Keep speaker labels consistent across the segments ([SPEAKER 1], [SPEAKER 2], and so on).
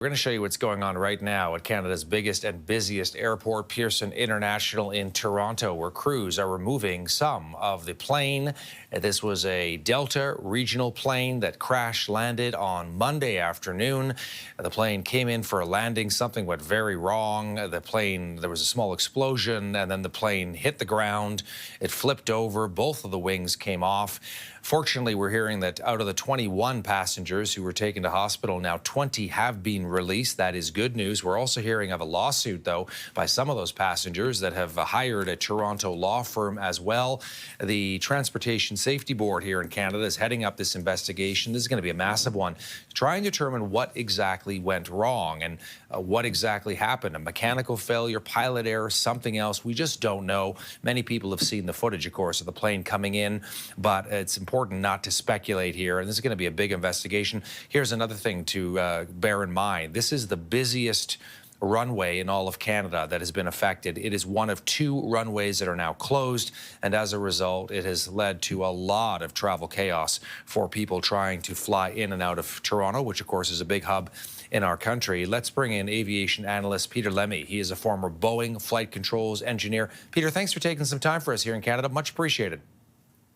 [SPEAKER 1] We're going to show you what's going on right now at Canada's biggest and busiest airport, Pearson International in Toronto, where crews are removing some of the plane. This was a Delta regional plane that crash landed on Monday afternoon. The plane came in for a landing. Something went very wrong. There was a small explosion, and then the plane hit the ground. It flipped over. Both of the wings came off. Fortunately, we're hearing that out of the 21 passengers who were taken to hospital, now 20 have been released. That is good news. We're also hearing of a lawsuit, though, by some of those passengers that have hired a Toronto law firm as well. The Transportation Safety Board here in Canada is heading up this investigation. This is going to be a massive one, to try and determine what exactly went wrong and what exactly happened. A mechanical failure, pilot error, something else. We just don't know. Many people have seen the footage, of course, of the plane coming in, but it's important not to speculate here, and this is going to be a big investigation. Here's another thing to bear in mind. This is the busiest runway in all of Canada that has been affected. It is one of 2 runways that are now closed, and as a result, it has led to a lot of travel chaos for people trying to fly in and out of Toronto, which of course is a big hub in our country. Let's bring in aviation analyst Peter Lemme. He is a former Boeing flight controls engineer. Peter, thanks for taking some time for us here in Canada. Much appreciated.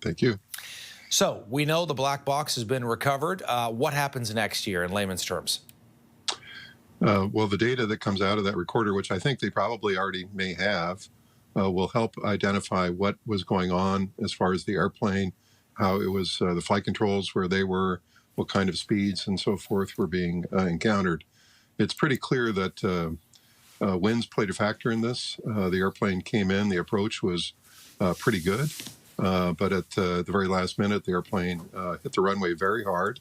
[SPEAKER 2] Thank you.
[SPEAKER 1] So we know the black box has been recovered. What happens next year in layman's terms?
[SPEAKER 2] Well, the data that comes out of that recorder, which I think they probably already may have, will help identify what was going on as far as the airplane, how it was, the flight controls, where they were, what kind of speeds and so forth were being encountered. It's pretty clear that winds played a factor in this. The airplane came in, the approach was pretty good. But at the very last minute, the airplane hit the runway very hard.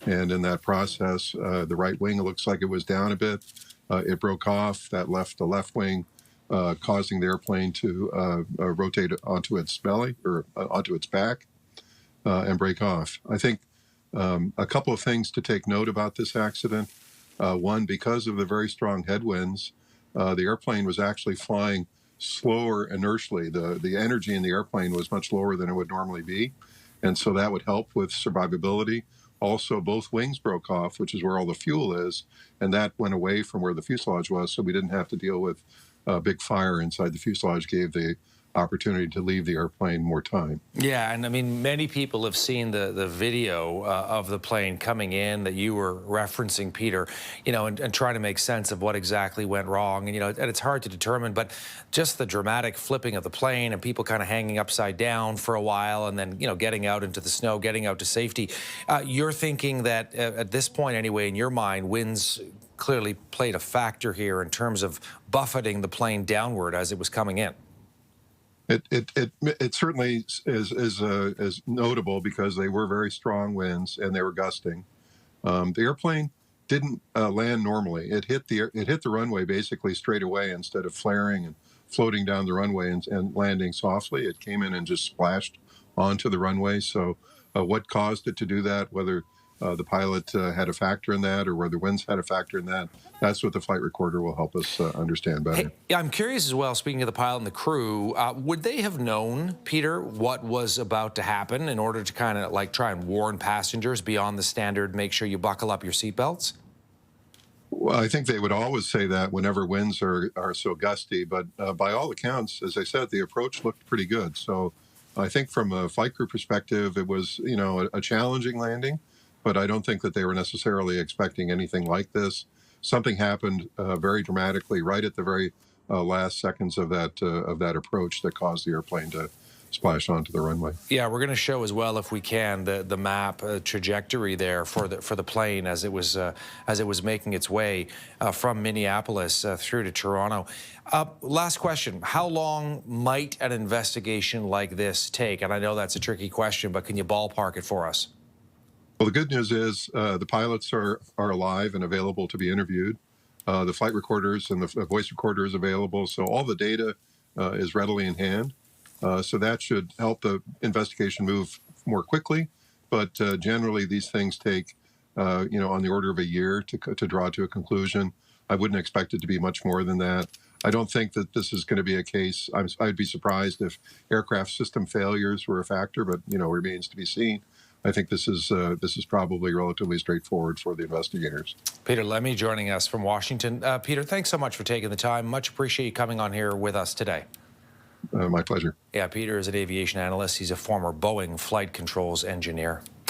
[SPEAKER 2] And in that process, the right wing, it looks like it was down a bit. It broke off. That left the left wing, causing the airplane to rotate onto its belly or onto its back and break off. I think a couple of things to take note about this accident. One, because of the very strong headwinds, the airplane was actually flying slower inertially. The energy in the airplane was much lower than it would normally be, and so that would help with survivability. Also, both wings broke off, which is where all the fuel is, and that went away from where the fuselage was, so we didn't have to deal with a big fire inside the fuselage. Gave the opportunity to leave the airplane more time.
[SPEAKER 1] Yeah, and I mean, many people have seen the video of the plane coming in that you were referencing, Peter, you know, and trying to make sense of what exactly went wrong. And, you know, and it's hard to determine, but just the dramatic flipping of the plane and people kind of hanging upside down for a while and then, you know, getting out into the snow, getting out to safety. You're thinking that at this point, anyway, in your mind, winds clearly played a factor here in terms of buffeting the plane downward as it was coming in.
[SPEAKER 2] It certainly is notable because they were very strong winds and they were gusting. The airplane didn't land normally. It hit the runway basically straight away instead of flaring and floating down the runway and landing softly. It came in and just splashed onto the runway. So what caused it to do that, whether the pilot had a factor in that or whether winds had a factor in that, that's what the flight recorder will help us understand better.
[SPEAKER 1] Hey, I'm curious as well, speaking of the pilot and the crew, would they have known, Peter, what was about to happen in order to kind of like try and warn passengers beyond the standard, make sure you buckle up your seatbelts?
[SPEAKER 2] Well, I think they would always say that whenever winds are so gusty, but by all accounts, as I said, the approach looked pretty good. So I think from a flight crew perspective, it was, you know, a challenging landing, but I don't think that they were necessarily expecting anything like this. Something happened very dramatically right at the very last seconds of that approach that caused the airplane to splash onto the runway.
[SPEAKER 1] Yeah, we're going to show as well, if we can, the map trajectory there for the plane as it was making its way from Minneapolis through to Toronto. Last question: how long might an investigation like this take? And I know that's a tricky question, but can you ballpark it for us?
[SPEAKER 2] Well, the good news is the pilots are alive and available to be interviewed. The flight recorders and the voice recorder is available, so all the data is readily in hand. So that should help the investigation move more quickly. But generally, these things take, you know, on the order of a year to draw to a conclusion. I wouldn't expect it to be much more than that. I don't think that this is going to be a case. I'd be surprised if aircraft system failures were a factor, but, you know, remains to be seen. I think this is probably relatively straightforward for the investigators.
[SPEAKER 1] Peter Lemme joining us from Washington. Peter, thanks so much for taking the time. Much appreciate you coming on here with us today.
[SPEAKER 2] My pleasure.
[SPEAKER 1] Yeah, Peter is an aviation analyst. He's a former Boeing flight controls engineer.